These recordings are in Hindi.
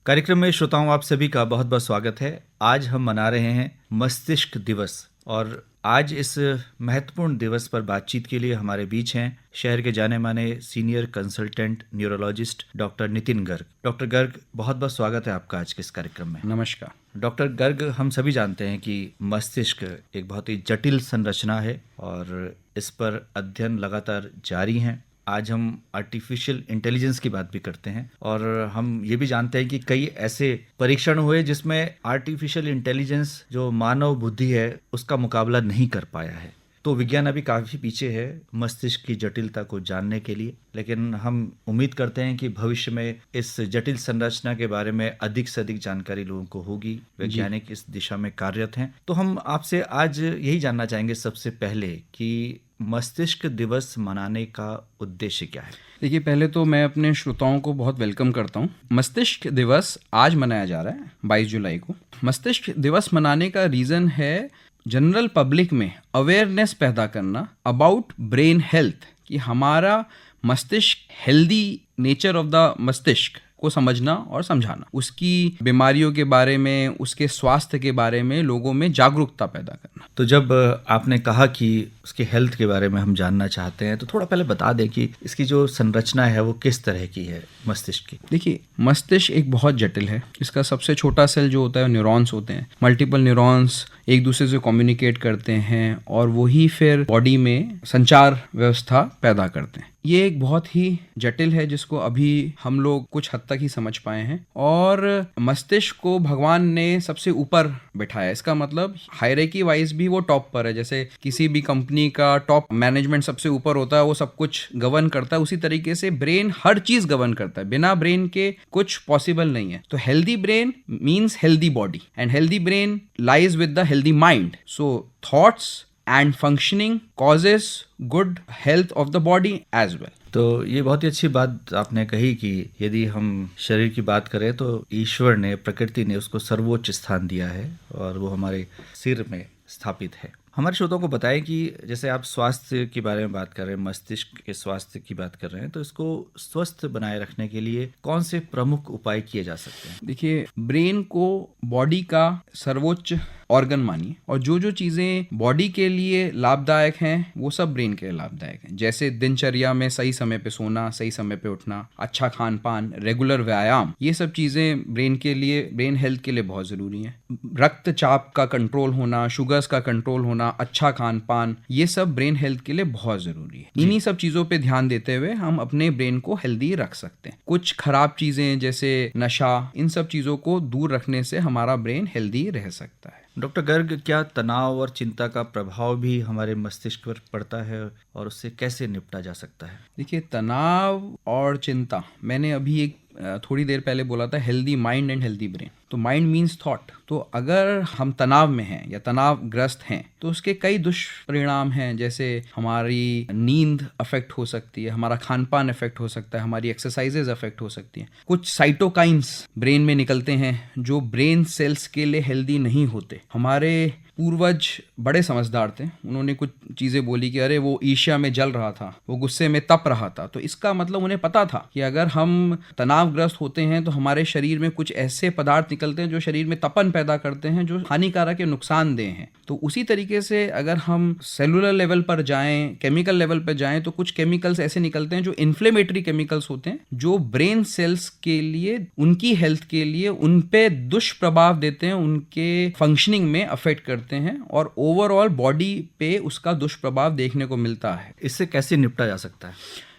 कार्यक्रम में श्रोताओं आप सभी का बहुत बहुत स्वागत है। आज हम मना रहे हैं मस्तिष्क दिवस और आज इस महत्वपूर्ण दिवस पर बातचीत के लिए हमारे बीच हैं शहर के जाने माने senior consultant neurologist doctor Nitin Garg. Doctor Garg, बहुत बहुत स्वागत है आपका आज के इस कार्यक्रम में। नमस्कार डॉक्टर गर्ग, हम सभी जानते हैं कि मस्तिष्क एक बहुत ही जटिल संरचना है और इस पर अध्ययन लगातार जारी हैं। आज हम आर्टिफिशियल इंटेलिजेंस की बात भी करते हैं और हम ये भी जानते हैं कि कई ऐसे परीक्षण हुए जिसमें आर्टिफिशियल इंटेलिजेंस जो मानव बुद्धि है उसका मुकाबला नहीं कर पाया है। तो विज्ञान अभी काफ़ी पीछे है मस्तिष्क की जटिलता को जानने के लिए, लेकिन हम उम्मीद करते हैं कि भविष्य में इस जटिल संरचना के बारे में अधिक से अधिक जानकारी लोगों को होगी। वैज्ञानिक इस दिशा में कार्यरत हैं। तो हम आपसे आज यही जानना चाहेंगे सबसे पहले कि मस्तिष्क दिवस मनाने का उद्देश्य क्या है। देखिए, पहले तो मैं अपने श्रोताओं को बहुत वेलकम करता हूँ। मस्तिष्क दिवस आज मनाया जा रहा है 22 जुलाई को। मस्तिष्क दिवस मनाने का रीज़न है जनरल पब्लिक में अवेयरनेस पैदा करना अबाउट ब्रेन हेल्थ, कि हमारा मस्तिष्क हेल्दी नेचर ऑफ द मस्तिष्क को समझना और समझाना, उसकी बीमारियों के बारे में, उसके स्वास्थ्य के बारे में लोगों में जागरूकता पैदा करना। तो जब आपने कहा कि उसके हेल्थ के बारे में हम जानना चाहते हैं तो थोड़ा पहले बता दें कि इसकी जो संरचना है वो किस तरह की है मस्तिष्क की। देखिए, मस्तिष्क एक बहुत जटिल है। इसका सबसे छोटा सेल जो होता है न्यूरॉन्स होते हैं। मल्टीपल न्यूरॉन्स एक दूसरे से कम्युनिकेट करते हैं और वही फिर बॉडी में संचार व्यवस्था पैदा करते हैं। ये एक बहुत ही जटिल है जिसको अभी हम लोग कुछ हद तक ही समझ पाए हैं और मस्तिष्क को भगवान ने सबसे ऊपर बैठाया। इसका मतलब हायरार्की वाइज भी वो टॉप पर है। जैसे किसी भी कंपनी का टॉप मैनेजमेंट सबसे ऊपर होता है, वो सब कुछ गवर्न करता है, उसी तरीके से ब्रेन हर चीज गवर्न करता है। बिना ब्रेन के कुछ पॉसिबल नहीं है। तो healthy brain means healthy body and healthy brain lies with the healthy mind. So thoughts and functioning causes good health of the body as well. तो ये बहुत ही अच्छी बात आपने कही कि यदि हम शरीर की बात करें तो ईश्वर ने, प्रकृति ने उसको सर्वोच्च स्थान दिया है और वो हमारे सिर में स्थापित है। हमारे श्रोताओं को बताएं कि जैसे आप स्वास्थ्य के बारे में बात कर रहे हैं, मस्तिष्क के स्वास्थ्य की बात कर रहे हैं, तो इसको स्वस्थ बनाए रखने के लिए कौन से प्रमुख उपाय किए जा सकते हैं। देखिए, ब्रेन को बॉडी का सर्वोच्च ऑर्गन मानिए और जो जो चीज़ें बॉडी के लिए लाभदायक हैं वो सब ब्रेन के लिए लाभदायक हैं। जैसे दिनचर्या में सही समय पे सोना, सही समय पे उठना, अच्छा खान पान, रेगुलर व्यायाम, ये सब चीज़ें ब्रेन के लिए, ब्रेन हेल्थ के लिए बहुत ज़रूरी हैं। रक्तचाप का कंट्रोल होना, शुगर्स का कंट्रोल होना, अच्छा खान पान, ये सब ब्रेन हेल्थ के लिए बहुत ज़रूरी है। इन्हीं सब चीज़ों पे ध्यान देते हुए हम अपने ब्रेन को हेल्दी रख सकते हैं। कुछ खराब चीज़ें जैसे नशा, इन सब चीज़ों को दूर रखने से हमारा ब्रेन हेल्दी रह सकता है। डॉक्टर गर्ग, क्या तनाव और चिंता का प्रभाव भी हमारे मस्तिष्क पर पड़ता है और उससे कैसे निपटा जा सकता है। देखिए, तनाव और चिंता, मैंने अभी एक थोड़ी देर पहले बोला था healthy mind and healthy brain. तो माइंड मीन्स थॉट। तो अगर हम तनाव में हैं या तनावग्रस्त हैं तो उसके कई दुष्परिणाम हैं। जैसे हमारी नींद अफेक्ट हो सकती है, हमारा खान पान अफेक्ट हो सकता है, हमारी एक्सरसाइजेज अफेक्ट हो सकती हैं। कुछ साइटोकाइंस ब्रेन में निकलते हैं जो ब्रेन सेल्स के लिए हेल्दी नहीं होते। हमारे पूर्वज बड़े समझदार थे, उन्होंने कुछ चीज़ें बोली कि अरे वो ईर्ष्या में जल रहा था, वो गुस्से में तप रहा था। तो इसका मतलब उन्हें पता था कि अगर हम तनावग्रस्त होते हैं तो हमारे शरीर में कुछ ऐसे पदार्थ निकलते हैं जो शरीर में तपन पैदा करते हैं, जो हानिकारक या नुकसानदेह हैं। तो उसी तरीके से अगर हम सेलुलर लेवल पर जाएं, केमिकल लेवल पर जाएं, तो कुछ केमिकल्स ऐसे निकलते हैं जो इन्फ्लेमेटरी केमिकल्स होते हैं, जो ब्रेन सेल्स के लिए, उनकी हेल्थ के लिए, उन पे दुष्प्रभाव देते हैं, उनके फंक्शनिंग में अफेक्ट करते हैं और ओवरऑल बॉडी पे उसका दुष्प्रभाव देखने को मिलता है। इससे कैसे निपटा जा सकता है।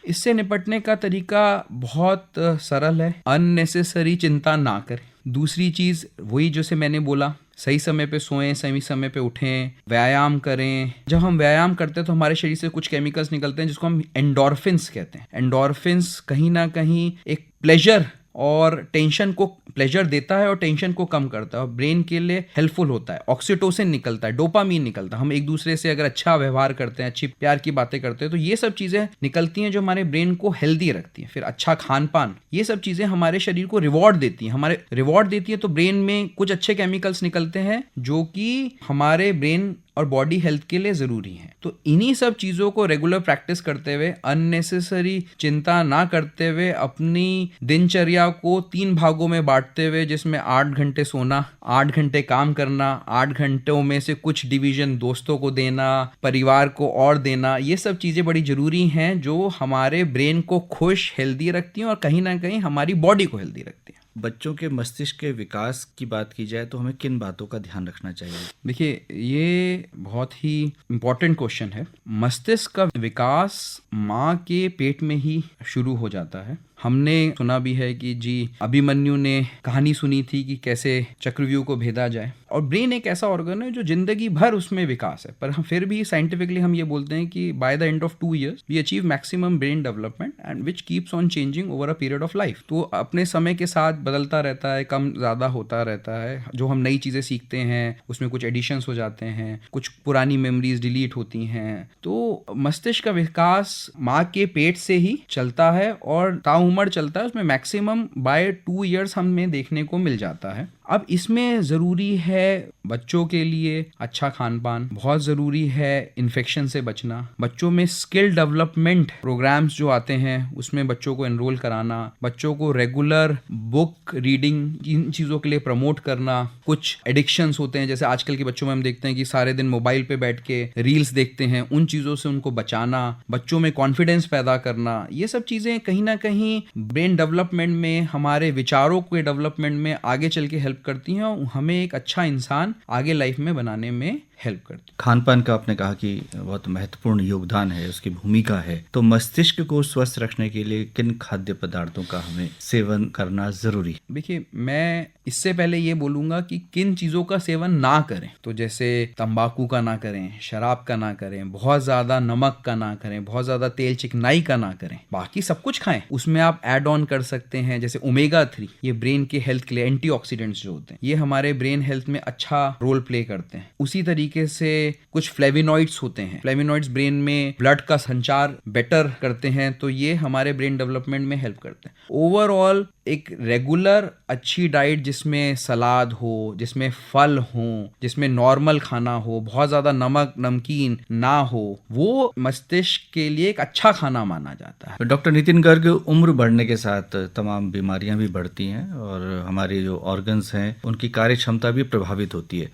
इससे निपटने का तरीका बहुत सरल है। अननेसेसरी चिंता ना करें। दूसरी चीज वही जैसे मैंने बोला, सही समय पे सोएं, सही समय पे उठें, व्यायाम करें। जब हम व्यायाम करते हैं तो हमारे शरीर से कुछ केमिकल्स निकलते हैं जिसको हम एंडोर्फिन्स कहते हैं। एंडोर्फिन्स कहीं ना कहीं एक प्लेजर और टेंशन को, प्लेजर देता है और टेंशन को कम करता है और ब्रेन के लिए हेल्पफुल होता है। ऑक्सीटोसिन निकलता है, डोपामीन निकलता है। हम एक दूसरे से अगर अच्छा व्यवहार करते हैं, अच्छी प्यार की बातें करते हैं, तो ये सब चीज़ें निकलती हैं जो हमारे ब्रेन को हेल्दी रखती हैं। फिर अच्छा खान पान, ये सब चीज़ें हमारे शरीर को रिवॉर्ड देती हैं। हमारे रिवॉर्ड देती है तो ब्रेन में कुछ अच्छे केमिकल्स निकलते हैं जो कि हमारे ब्रेन और बॉडी हेल्थ के लिए ज़रूरी हैं। तो इन्हीं सब चीज़ों को रेगुलर प्रैक्टिस करते हुए, अननेसेसरी चिंता ना करते हुए, अपनी दिनचर्या को 3 भागों में बांटते हुए, जिसमें 8 घंटे सोना, 8 घंटे काम करना, 8 घंटों में से कुछ डिवीजन दोस्तों को देना, परिवार को और देना, ये सब चीज़ें बड़ी ज़रूरी हैं जो हमारे ब्रेन को खुश, हेल्दी रखती हैं और कहीं ना कहीं हमारी बॉडी को हेल्दी रखती हैं। बच्चों के मस्तिष्क के विकास की बात की जाए तो हमें किन बातों का ध्यान रखना चाहिए? देखिए, ये बहुत ही इम्पोर्टेंट क्वेश्चन है। मस्तिष्क का विकास माँ के पेट में ही शुरू हो जाता है। हमने सुना भी है कि जी अभिमन्यु ने कहानी सुनी थी कि कैसे चक्रव्यूह को भेदा जाए, और ब्रेन एक ऐसा ऑर्गन है जो जिंदगी भर उसमें विकास है, पर हम फिर भी साइंटिफिकली हम ये बोलते हैं कि by the end of 2 years we achieve maximum brain development and which keeps on changing over a period of life. तो अपने समय के साथ बदलता रहता है, कम ज़्यादा होता रहता है। जो हम नई चीज़ें सीखते हैं उसमें कुछ एडिशंस हो जाते हैं, कुछ पुरानी मेमोरीज डिलीट होती हैं। तो मस्तिष्क का विकास माँ के पेट से ही चलता है और ताउम्र चलता है, उसमें मैक्सिमम बाय 2 years हमें देखने को मिल जाता है। अब इसमें ज़रूरी है बच्चों के लिए अच्छा खान पान, बहुत ज़रूरी है इन्फेक्शन से बचना, बच्चों में स्किल डेवलपमेंट प्रोग्राम्स जो आते हैं उसमें बच्चों को एनरोल कराना, बच्चों को रेगुलर बुक रीडिंग, इन चीज़ों के लिए प्रमोट करना। कुछ एडिक्शंस होते हैं, जैसे आजकल के बच्चों में हम देखते हैं कि सारे दिन मोबाइल पे बैठ के रील्स देखते हैं, उन चीज़ों से उनको बचाना, बच्चों में कॉन्फिडेंस पैदा करना, ये सब चीज़ें कहीं ना कहीं ब्रेन डेवलपमेंट में, हमारे विचारों के डेवलपमेंट में आगे चल के हेल्प करती हैं और हमें एक अच्छा इंसान आगे लाइफ में बनाने में हेल्प करती है। खान पान का आपने कहा कि बहुत महत्वपूर्ण योगदान है, उसकी भूमिका है, तो मस्तिष्क को स्वस्थ रखने के लिए किन खाद्य पदार्थों का हमें सेवन करना जरूरी है? देखिए, मैं इससे पहले ये बोलूँगा कि किन चीज़ों का सेवन ना करें। तो जैसे तंबाकू का ना करें, शराब का ना करें, बहुत ज़्यादा नमक का ना करें, बहुत ज़्यादा तेल चिकनाई का ना करें। बाकी सब कुछ खाएं, उसमें आप ऐड ऑन कर सकते हैं जैसे ओमेगा 3, ये ब्रेन के हेल्थ के लिए एंटीऑक्सीडेंट्स जो होते हैं, ये हमारे ब्रेन हेल्थ में अच्छा रोल प्ले करते हैं। उसी तरीके से कुछ फ्लेविनॉइड्स होते हैं, फ्लेविनॉइड्स ब्रेन में ब्लड का संचार बेटर करते हैं, तो ये हमारे ब्रेन डेवलपमेंट में हेल्प करते हैं। ओवरऑल एक रेगुलर अच्छी डाइट जिसमें सलाद हो, जिसमें फल हो, जिसमें नॉर्मल खाना हो, बहुत ज़्यादा नमक नमकीन ना हो, वो मस्तिष्क के लिए एक अच्छा खाना माना जाता है। डॉक्टर नितिन गर्ग, उम्र बढ़ने के साथ तमाम बीमारियां भी बढ़ती हैं और हमारे जो ऑर्गन्स हैं उनकी कार्य क्षमता भी प्रभावित होती है।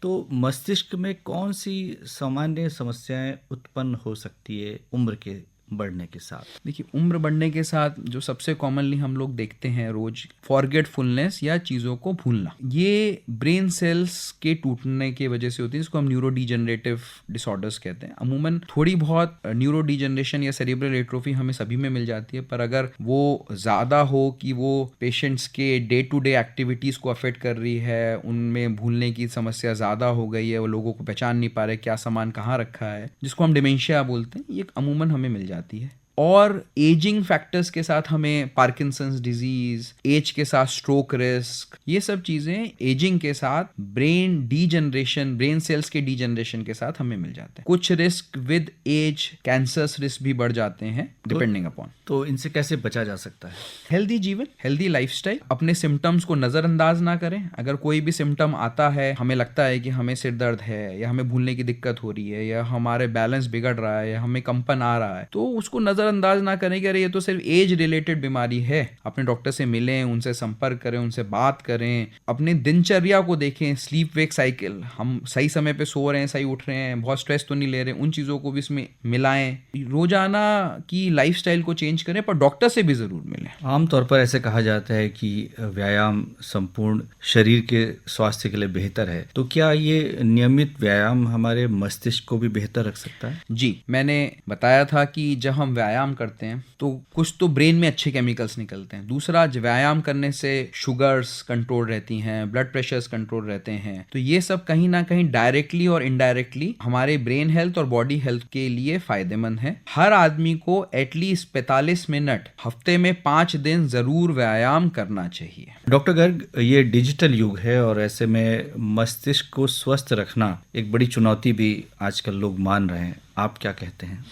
तो मस्तिष्क में कौन सी सामान्य समस्याएं उत्पन्न हो सकती है उम्र के बढ़ने के साथ? देखिए, उम्र बढ़ने के साथ जो सबसे कॉमनली हम लोग देखते हैं रोज, फॉरगेटफुलनेस या चीज़ों को भूलना, ये ब्रेन सेल्स के टूटने की वजह से होती है, इसको हम न्यूरो डिजेनरेटिव डिसऑर्डर्स कहते हैं। अमूमन थोड़ी बहुत न्यूरो डिजेनरेशन या सेरिब्रल एट्रोफी हमें सभी में मिल जाती है, पर अगर वो ज़्यादा हो कि वो पेशेंट्स के डे टू डे एक्टिविटीज़ को अफेक्ट कर रही है, उनमें भूलने की समस्या ज़्यादा हो गई है, वो लोगों को पहचान नहीं पा रहे क्या सामान कहाँ रखा है, जिसको हम डिमेंशिया बोलते हैं, ये अमूमन हमें मिल जाती है। और एजिंग फैक्टर्स के साथ हमें पार्किंसंस डिजीज, एज के साथ स्ट्रोक रिस्क, ये सब चीजें एजिंग के साथ ब्रेन डीजनरेशन, ब्रेन सेल्स के डीजनरेशन के साथ हमें मिल जाते हैं। कुछ risk with age, cancers risk भी बढ़ जाते हैं डिपेंडिंग अपॉन। तो इनसे कैसे बचा जा सकता है? हेल्दी जीवन, हेल्दी लाइफस्टाइल, अपने सिम्टम्स को नज़रअंदाज ना करें। अगर कोई भी सिम्टम आता है, हमें लगता है कि हमें सिर दर्द है या हमें भूलने की दिक्कत हो रही है या हमारे बैलेंस बिगड़ रहा है या हमें कंपन आ रहा है, तो उसको नज़रअंदाज ना करें कि अरे ये तो सिर्फ एज रिलेटेड बीमारी है। अपने डॉक्टर से मिलें, उनसे संपर्क करें, उनसे बात करें, अपने दिनचर्या को देखें, स्लीप वेक साइकिल, हम सही समय पे सो रहे हैं, सही उठ रहे हैं, बहुत स्ट्रेस तो नहीं ले रहे, उन चीज़ों को भी इसमें मिलाएं। रोजाना की लाइफस्टाइल को चेंज करें, पर डॉक्टर से भी ज़रूर मिलें। आमतौर पर ऐसे कहा जाता है कि व्यायाम संपूर्ण शरीर के स्वास्थ्य के लिए बेहतर है, तो क्या ये नियमित व्यायाम हमारे मस्तिष्क को भी बेहतर रख सकता है? जी, मैंने बताया था कि जब हम व्यायाम करते हैं तो कुछ तो ब्रेन में अच्छे केमिकल्स निकलते हैं, दूसरा व्यायाम करने से शुगर्स कंट्रोल रहती हैं, ब्लड प्रेशर्स कंट्रोल रहते हैं, तो ये सब कहीं ना कहीं डायरेक्टली और इनडायरेक्टली हमारे ब्रेन हेल्थ और बॉडी हेल्थ के लिए फायदेमंद है। हर आदमी को एटलीस्ट 45 मिनट हफ्ते में 5 दिन जरूर व्यायाम करना चाहिए। डॉक्टर गर्ग, ये डिजिटल युग है और ऐसे में मस्तिष्क को स्वस्थ रखना एक बड़ी चुनौती भी आजकल लोग मान रहे हैं, आप क्या कहते हैं?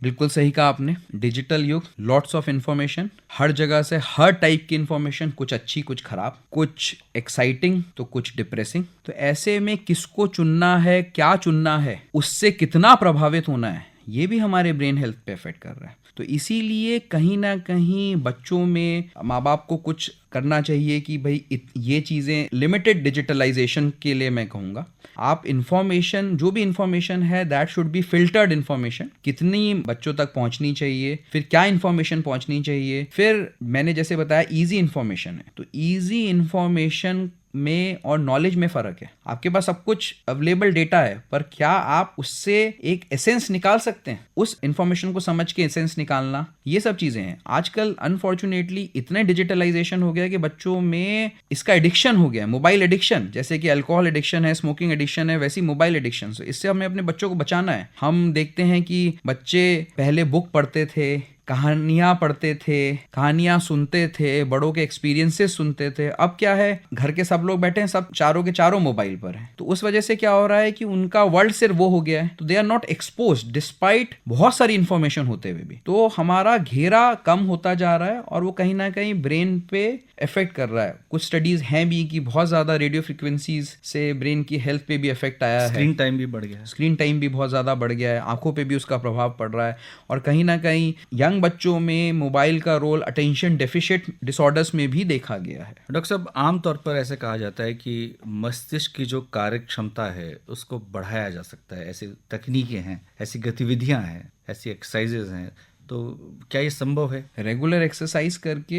बिल्कुल सही कहा आपने। डिजिटल युग, लॉट्स ऑफ इंफॉर्मेशन, हर जगह से हर टाइप की इंफॉर्मेशन, कुछ अच्छी कुछ खराब, कुछ एक्साइटिंग तो कुछ डिप्रेसिंग। तो ऐसे में किसको चुनना है, क्या चुनना है, उससे कितना प्रभावित होना है, ये भी हमारे ब्रेन हेल्थ पे इफेक्ट कर रहा है। तो इसीलिए कहीं ना कहीं बच्चों में माँ बाप को कुछ करना चाहिए कि भाई ये चीज़ें लिमिटेड डिजिटलाइजेशन के लिए मैं कहूँगा, आप इन्फॉर्मेशन, जो भी इन्फॉर्मेशन है that should be filtered information, कितनी बच्चों तक पहुंचनी चाहिए, फिर क्या इन्फॉर्मेशन पहुंचनी चाहिए, फिर मैंने जैसे बताया इजी इन्फॉर्मेशन है, तो इजी इन्फॉर्मेशन में और नॉलेज में फर्क है। आपके पास सब कुछ अवेलेबल डेटा है, पर क्या आप उससे एक एसेंस निकाल सकते हैं, उस इंफॉर्मेशन को समझ के एसेंस निकालना, ये सब चीजें हैं। आजकल अनफॉर्चुनेटली इतने डिजिटलाइजेशन हो गया कि बच्चों में इसका एडिक्शन हो गया है, मोबाइल एडिक्शन। जैसे कि अल्कोहल एडिक्शन है, स्मोकिंग एडिक्शन है, वैसी मोबाइल एडिक्शन। इससे हमें अपने बच्चों को बचाना है। हम देखते हैं कि बच्चे पहले बुक पढ़ते थे, कहानियां पढ़ते थे, कहानियां सुनते थे, बड़ों के एक्सपीरियंसेस सुनते थे। अब क्या है, घर के सब लोग बैठे हैं, सब चारों के चारों मोबाइल पर हैं। तो उस वजह से क्या हो रहा है कि उनका वर्ल्ड सिर्फ वो हो गया है, तो they are not exposed despite बहुत सारी इंफॉर्मेशन होते हुए भी। तो हमारा घेरा कम होता जा रहा है और वो कहीं ना कहीं ब्रेन पे इफेक्ट कर रहा है। कुछ स्टडीज हैं भी कि बहुत ज्यादा रेडियो फ्रिक्वेंसीज से ब्रेन की हेल्थ पे भी इफेक्ट आया है, स्क्रीन टाइम भी बढ़ गया है, स्क्रीन टाइम भी बहुत ज्यादा बढ़ गया है, आंखों पे भी उसका प्रभाव पड़ रहा है। और कहीं ना कहीं यंग बच्चों में मोबाइल का रोल अटेंशन डेफिशिएट डिसऑर्डर्स में भी देखा गया है। डॉक्टर साहब, आमतौर पर ऐसे कहा जाता है कि मस्तिष्क की जो कार्य क्षमता है उसको बढ़ाया जा सकता है, ऐसी तकनीकें हैं, ऐसी गतिविधियां हैं, ऐसी एक्सरसाइजेज हैं, तो क्या ये संभव है? रेगुलर एक्सरसाइज करके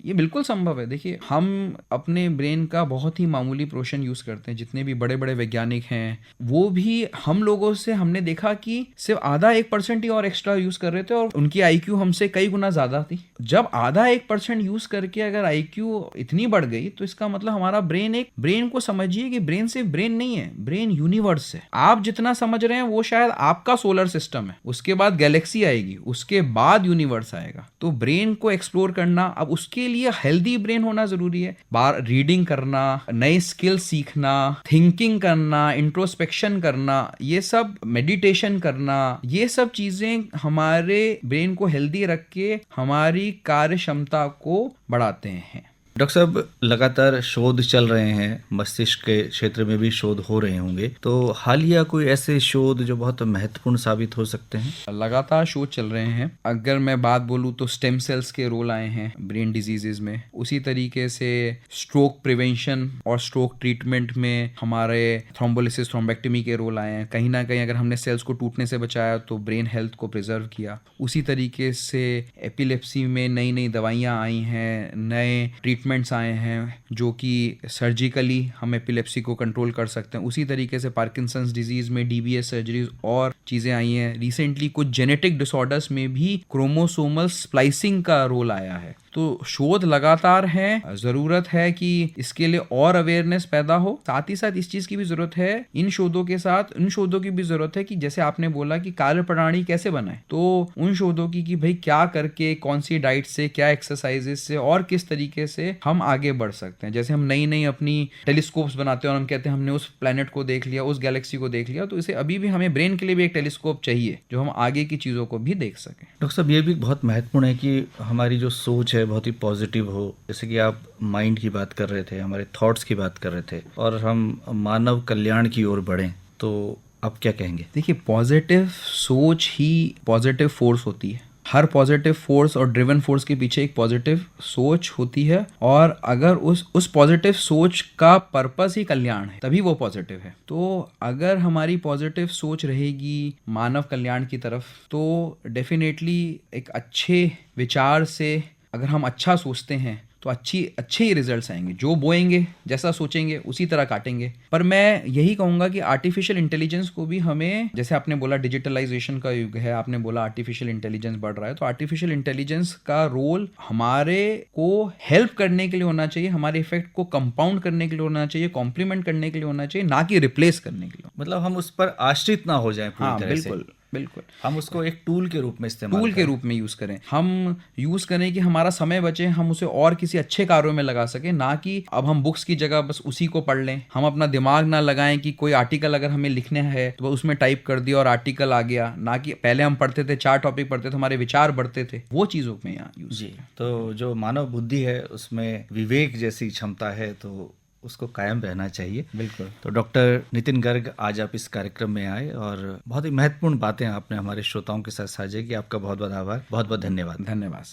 ये बिल्कुल संभव है। देखिए, हम अपने ब्रेन का बहुत ही मामूली पोर्शन यूज करते हैं। जितने भी बड़े बड़े वैज्ञानिक हैं वो भी हम लोगों से हमने देखा कि सिर्फ आधा 1% ही और एक्स्ट्रा यूज कर रहे थे और उनकी आईक्यू हमसे कई गुना ज्यादा थी। जब आधा 1% यूज करके अगर आईक्यू इतनी बढ़ गई तो इसका मतलब हमारा ब्रेन को समझिए कि ब्रेन सिर्फ ब्रेन नहीं है, ब्रेन यूनिवर्स है। आप जितना समझ रहे हैं वो शायद आपका सोलर सिस्टम है, उसके बाद गैलेक्सी आएगी, उसके बाद यूनिवर्स आएगा। तो ब्रेन को एक्सप्लोर करना, अब उसके लिए हेल्दी ब्रेन होना जरूरी है। बार रीडिंग करना, नए स्किल सीखना, थिंकिंग करना, इंट्रोस्पेक्शन करना, ये सब, मेडिटेशन करना, ये सब चीजें हमारे ब्रेन को हेल्दी रख के हमारी कार्य क्षमता को बढ़ाते हैं। डॉक्टर साहब, लगातार शोध चल रहे हैं, मस्तिष्क के क्षेत्र में भी शोध हो रहे होंगे, तो हालिया कोई ऐसे शोध जो बहुत महत्वपूर्ण साबित हो सकते हैं? लगातार शोध चल रहे हैं। अगर मैं बात बोलूँ तो स्टेम सेल्स के रोल आए हैं ब्रेन डिजीजेज में। उसी तरीके से स्ट्रोक प्रिवेंशन और स्ट्रोक ट्रीटमेंट में हमारे थ्रोम्बोलिसिस, थ्रोम्बेक्टमी के रोल आए हैं। कहीं ना कहीं अगर हमने सेल्स को टूटने से बचाया तो ब्रेन हेल्थ को प्रिजर्व किया। उसी तरीके से एपिलेप्सी में नई नई दवाइयाँ आई हैं, नए ट्रीटमेंट्स आए हैं जो कि सर्जिकली हम एपिलेप्सी को कंट्रोल कर सकते हैं। उसी तरीके से पार्किंसंस डिजीज में डीबीएस सर्जरीज और चीज़ें आई हैं। रिसेंटली कुछ जेनेटिक डिसऑर्डर्स में भी क्रोमोसोमल स्प्लाइसिंग का रोल आया है। तो शोध लगातार है, जरूरत है कि इसके लिए और अवेयरनेस पैदा हो। साथ ही साथ इस चीज की भी जरूरत है, इन शोधों के साथ इन शोधों की भी जरूरत है कि जैसे आपने बोला कि कार्य प्रणाली कैसे बनाए, तो उन शोधों की कि भाई क्या करके, कौन सी डाइट से, क्या एक्सरसाइजेस से और किस तरीके से हम आगे बढ़ सकते हैं। जैसे हम नई नई अपनी टेलीस्कोप्स बनाते हैं और हम कहते हैं हमने उस प्लेनेट को देख लिया, उस गैलेक्सी को देख लिया, तो इसे अभी भी हमें ब्रेन के लिए भी एक टेलीस्कोप चाहिए जो हम आगे की चीजों को भी देख सकें। डॉक्टर साहब, ये भी बहुत महत्वपूर्ण है कि हमारी जो सोच है बहुत ही पॉजिटिव हो। जैसे कि आप माइंड की बात कर रहे थे, हमारे थॉट्स की बात कर रहे थे, और हम मानव कल्याण की ओर बढ़ें, तो आप क्या कहेंगे? देखिए, पॉजिटिव सोच ही पॉजिटिव फोर्स होती है। हर पॉजिटिव फोर्स और ड्रिवन फोर्स के पीछे एक पॉजिटिव सोच होती है, और अगर उस पॉजिटिव सोच का पर्पस ही कल्याण है तभी वो पॉजिटिव है। तो अगर हमारी पॉजिटिव सोच रहेगी मानव कल्याण की तरफ, तो डेफिनेटली एक अच्छे विचार से अगर हम अच्छा सोचते हैं तो अच्छे ही रिजल्ट्स आएंगे। जो बोएंगे, जैसा सोचेंगे उसी तरह काटेंगे। पर मैं यही कहूँगा कि आर्टिफिशियल इंटेलिजेंस को भी हमें, जैसे आपने बोला डिजिटलाइजेशन का युग है, आपने बोला आर्टिफिशियल इंटेलिजेंस बढ़ रहा है, तो आर्टिफिशियल इंटेलिजेंस का रोल हमारे को हेल्प करने के लिए होना चाहिए, हमारे इफेक्ट को कंपाउंड करने के लिए होना चाहिए, कॉम्प्लीमेंट करने के लिए होना चाहिए, ना कि रिप्लेस करने के लिए। मतलब हम उस पर आश्रित ना हो जाएं पूरी तरह से। बिल्कुल। बिल्कुल। हम उसको एक टूल के रूप में इस्तेमाल टूल के रूप में यूज़ करें, हम यूज़ करें कि हमारा समय बचे, हम उसे और किसी अच्छे कार्यों में लगा सकें, ना कि अब हम बुक्स की जगह बस उसी को पढ़ लें। हम अपना दिमाग ना लगाएं कि कोई आर्टिकल अगर हमें लिखना है तो बस उसमें टाइप कर दिया और आर्टिकल आ गया, ना कि पहले हम पढ़ते थे 4 टॉपिक पढ़ते थे, हमारे विचार बढ़ते थे, वो चीज़ों में यहाँ यूज़। जी। तो जो मानव बुद्धि है उसमें विवेक जैसी क्षमता है, तो उसको कायम रहना चाहिए। बिल्कुल। तो डॉक्टर नितिन गर्ग, आज आप इस कार्यक्रम में आए और बहुत ही महत्वपूर्ण बातें आपने हमारे श्रोताओं के साथ साझा की। आपका बहुत बहुत आभार, बहुत बहुत धन्यवाद। धन्यवाद।